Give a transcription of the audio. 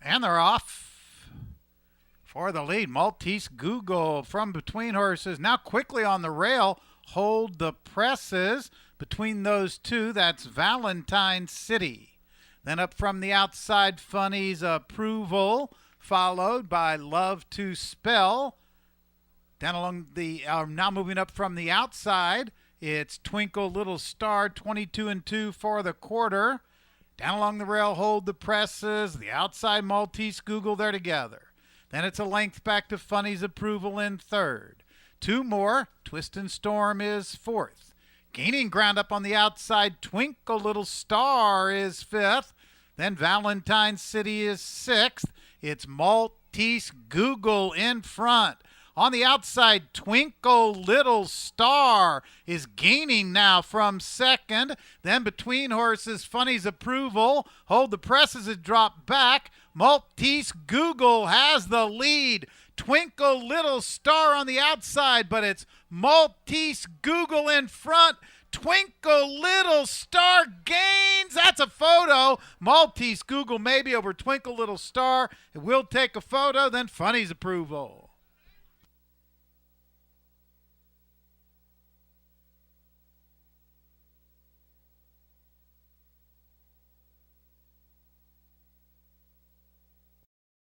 And they're off for the lead. Maltese Google from between horses. Now quickly on the rail. Hold the presses. Between those two, that's Valentine City. Then up from the outside, Funny's Approval, followed by Love to Spell. Down along the, now moving up from the outside, it's Twinkle Little Star, 22 and 2 for the quarter. Down along the rail, Hold the Presses. The outside, Maltese Google, they're together. Then it's a length back to Funny's Approval in third. Two more, Twist and Storm is fourth. Gaining ground up on the outside, Twinkle Little Star is fifth. Then Valentine City is sixth. It's Maltese Google in front. On the outside, Twinkle Little Star is gaining now from second. Then between horses, Funny's Approval. Hold the Presses has dropped back. Maltese Google has the lead. Twinkle Little Star on the outside, but it's Maltese Google in front. Twinkle Little Star gains. That's a photo. Maltese Google maybe over Twinkle Little Star. It will take a photo, then Funny's Approval.